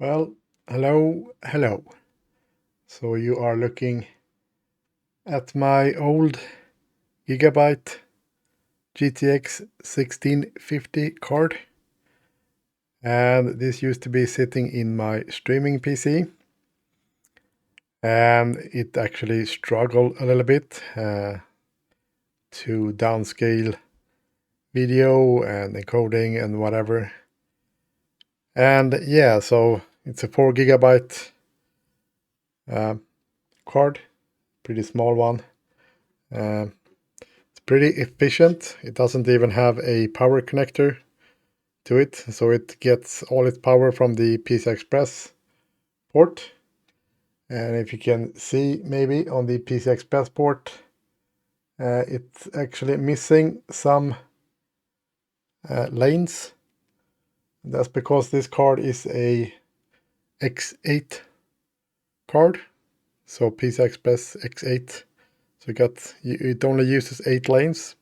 Well, hello. So you are looking at my old Gigabyte GTX 1650 card. And this used to be sitting in my streaming PC. And it actually struggled a little bit to downscale video and encoding and whatever. And yeah, so it's a 4 gigabyte card, pretty small one. It's pretty efficient. It doesn't even have a power connector to it, so it gets all its power from the PCI Express port. And if you can see maybe on the PCI Express port, it's actually missing some lanes. That's because this card is a X8 card, so PCI Express X8. So it only uses 8 lanes.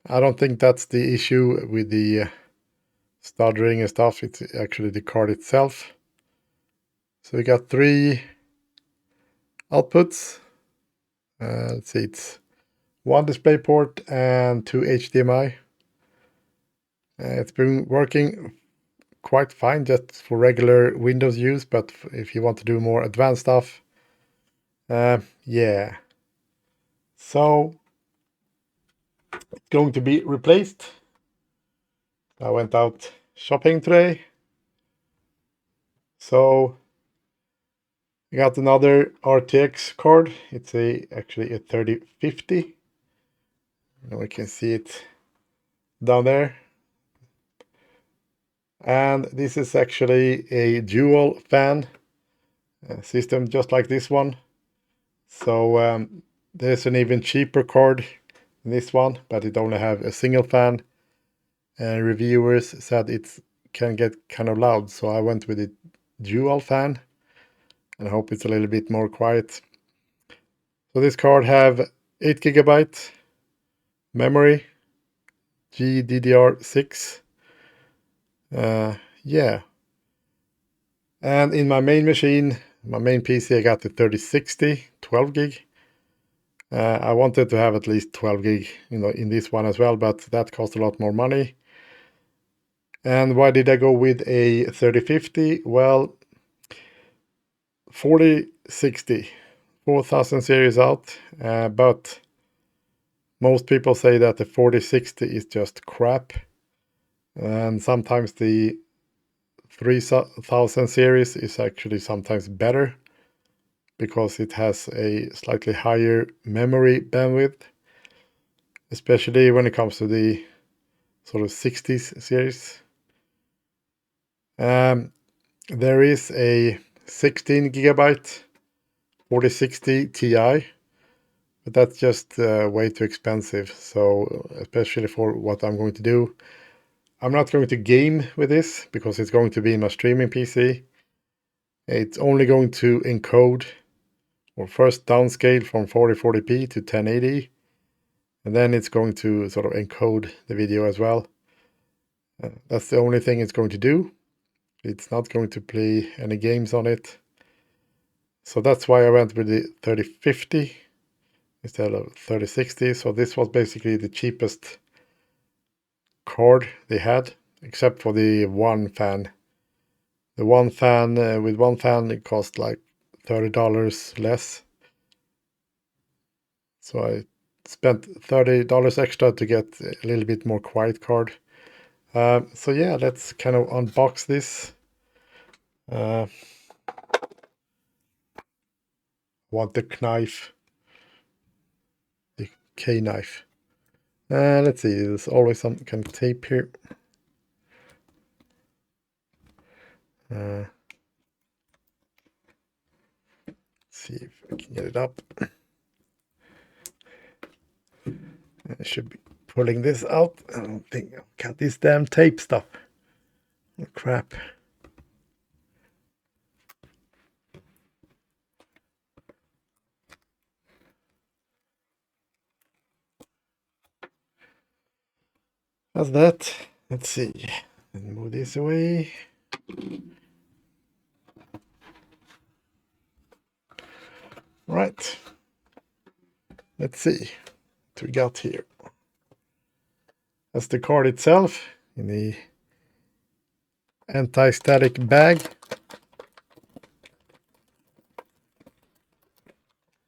I don't think that's the issue with the stuttering and stuff. It's actually the card itself. So we got 3 outputs. Let's see, it's 1 DisplayPort and 2 HDMI. It's been working quite fine just for regular Windows use, but if you want to do more advanced stuff, yeah. So it's going to be replaced. I went out shopping today. So I got another RTX card. It's actually a 3050. And we can see it down there. And this is actually a dual fan system, just like this one. So there's an even cheaper card than this one, but it only have a single fan. And reviewers said it can get kind of loud, so I went with a dual fan, and I hope it's a little bit more quiet. So this card have 8 gigabyte memory, GDDR6. Yeah. And in my main machine, my main PC, I got the 3060, 12 gig. I wanted to have at least 12 gig, in this one as well, but that cost a lot more money. And why did I go with a 3050? Well, 4060, 4000 series out, but most people say that the 4060 is just crap. And sometimes the 3000 series is actually sometimes better because it has a slightly higher memory bandwidth, especially when it comes to the sort of 60s series. There is a 16 gigabyte 4060 Ti, but that's just way too expensive. So especially for what I'm going to do, I'm not going to game with this because it's going to be in my streaming PC. It's only going to encode or first downscale from 4040p to 1080, and then it's going to sort of encode the video as well. That's the only thing it's going to do. It's not going to play any games on it. So that's why I went with the 3050 instead of 3060. So this was basically the cheapest card they had, except for the one fan. The one fan, with one fan, it cost like $30 less. So I spent $30 extra to get a little bit more quiet card. So yeah, let's kind of unbox this. Want the knife, the K knife. Let's see, there's always some kind of tape here. Let's see if I can get it up. I should be pulling this out. I don't think I'll cut this damn tape stuff. Oh, crap. That's that. Let's see. Move this away. Right. Let's see what we got here. That's the card itself in the anti-static bag.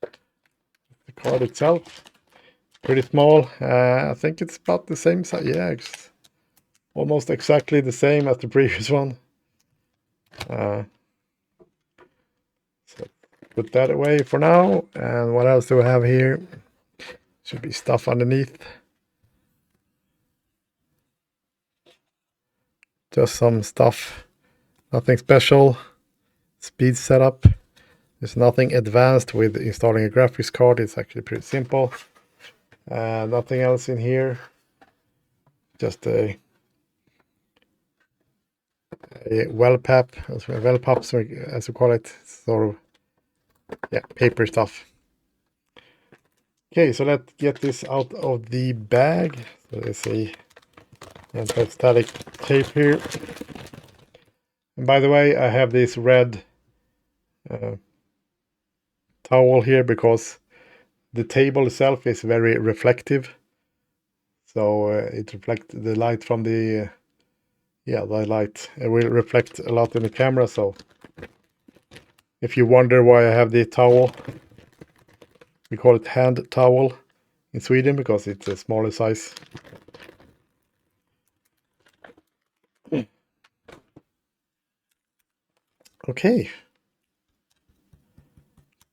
The card itself, pretty small. I think it's about the same size. Yeah, it's almost exactly the same as the previous one. So put that away for now. And what else do we have here? Should be stuff underneath. Just some stuff. Nothing special. Speed setup. There's nothing advanced with installing a graphics card. It's actually pretty simple. Nothing else in here. Just a well pap, as we call it. Sort of, yeah, paper stuff. Okay, so let's get this out of the bag. So there's a anti-static tape here. And by the way, I have this red towel here because the table itself is very reflective. So it reflects the light from the light. It will reflect a lot in the camera. So if you wonder why I have the towel, we call it hand towel in Sweden because it's a smaller size. Okay.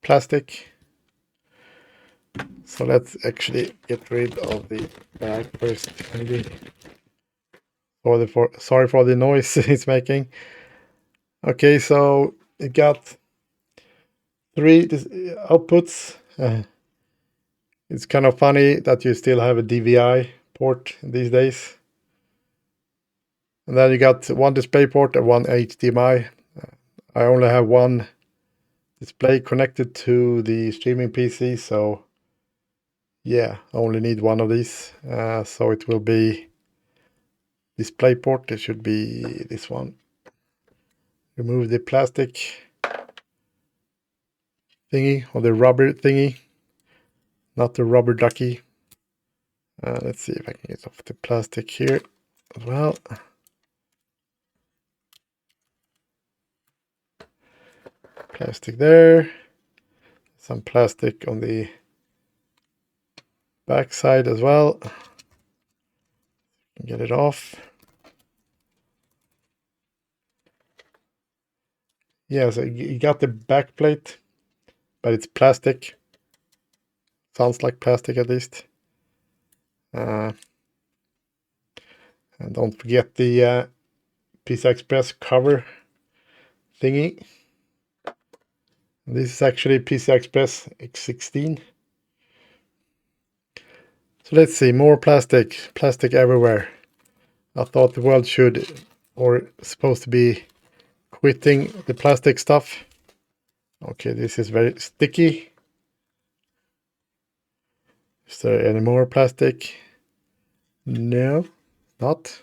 Plastic. So let's actually get rid of the bag first. Maybe. Sorry for the noise it's making. Okay, so it got 3 outputs. It's kind of funny that you still have a DVI port these days. And then you got 1 display port and 1 HDMI. I only have 1 display connected to the streaming PC, so yeah, I only need 1 of these. So it will be display port. It should be this one. Remove the plastic thingy or the rubber thingy, not the rubber ducky. Let's see if I can get off the plastic here as well. Plastic there. Some plastic on the back side as well. Get it off. Yeah, so you got the back plate, but it's plastic. Sounds like plastic at least. And don't forget the PCI Express cover thingy. This is actually PCI Express X16. So let's see, more plastic everywhere. I thought the world should, or supposed to be, quitting the plastic stuff. Okay, this is very sticky. Is there any more plastic? No, not.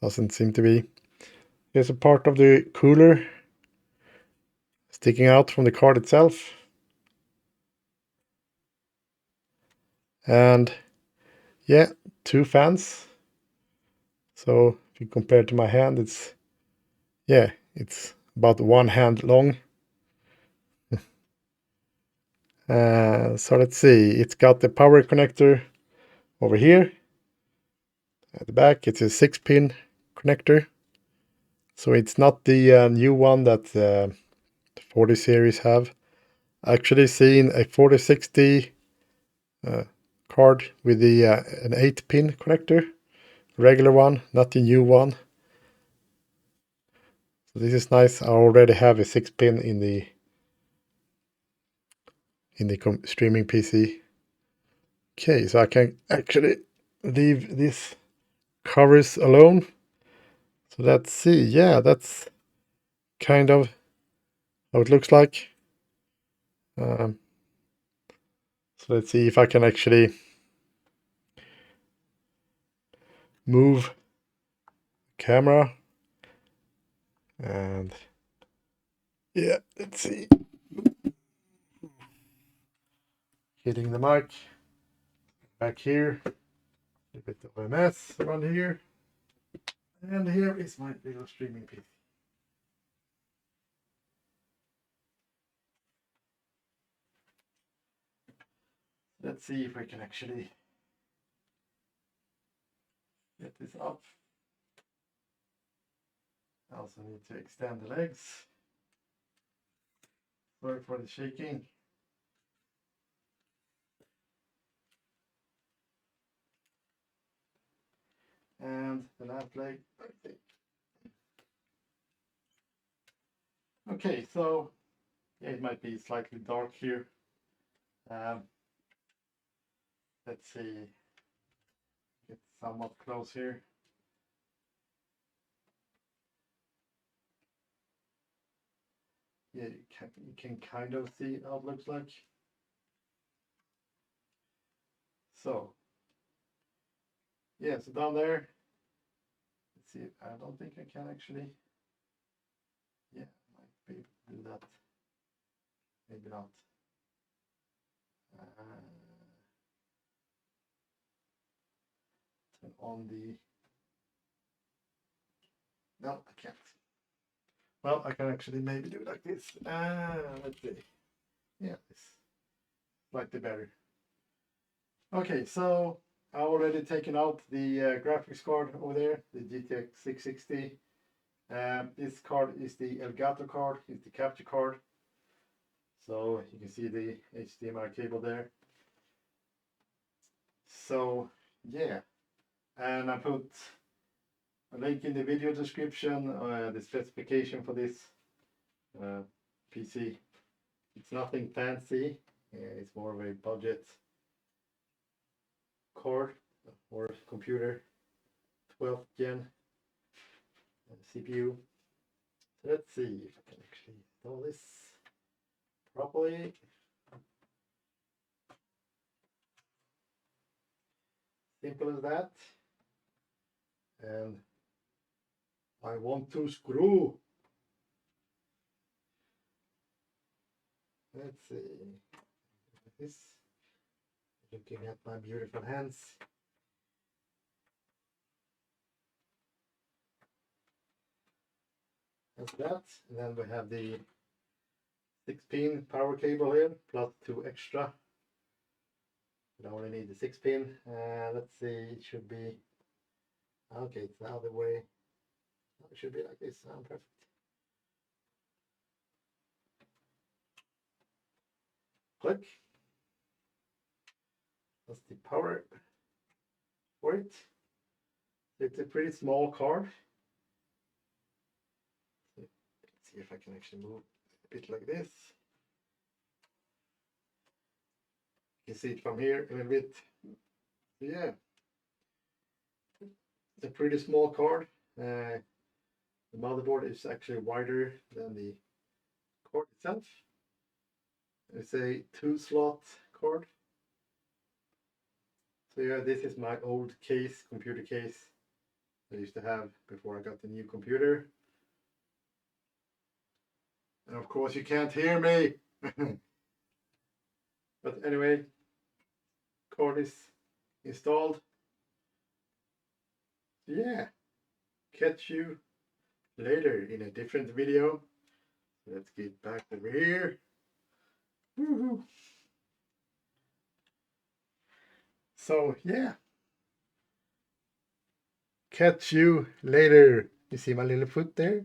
Doesn't seem to be. Here's a part of the cooler sticking out from the card itself. And yeah, 2 fans. So if you compare it to my hand, it's about 1 hand long. So let's see, it's got the power connector over here. At the back, it's a 6-pin connector. So it's not the new one that the 40 series have. I actually seen a 4060 card with the an 8-pin connector, regular one, not the new one. So this is nice. I already have a 6-pin in the streaming PC. Okay, so I can actually leave these covers alone. So let's see. Yeah, that's kind of how it looks like. So let's see if I can actually move camera. And yeah, let's see. hitting the mic. Back here, a bit of a mess around here. And here is my little streaming PC. Let's see if we can actually get this up. I also need to extend the legs. Sorry for the shaking. And the last leg. Okay, so yeah, it might be slightly dark here. Let's see, get somewhat close here. Yeah, you can kind of see how it looks like. So yeah, so down there, let's see, I don't think I can actually, yeah, might be able to do that, maybe not. Turn on the, no, I can't. Well, I can actually maybe do it like this. Let's see. Yeah, it's slightly better. Okay, so I already taken out the graphics card over there, the GTX 660. This card is the Elgato card, it's the capture card. So you can see the HDMI cable there. So yeah, and I put a link in the video description, the specification for this PC. It's nothing fancy, it's more of a budget card or computer, 12th gen CPU. So let's see if I can actually install this properly. Simple as that. And I want to screw. Let's see. This. Looking at my beautiful hands. That's that. And then we have the 6-pin power cable here, plus 2 extra. I only need the 6-pin. Let's see, it should be, okay, it's the other way. It should be like this. Perfect. Click. That's the power for it. It's a pretty small card. Let's see if I can actually move a bit like this. You can see it from here a little bit. Yeah, it's a pretty small card. The motherboard is actually wider than the card itself. It's a 2-slot card. So yeah, this is my old case, computer case I used to have before I got the new computer. And of course you can't hear me. But anyway, card is installed. So yeah, catch you later in a different video. Let's get back over here. Woohoo. So yeah, catch you later. You see my little foot there?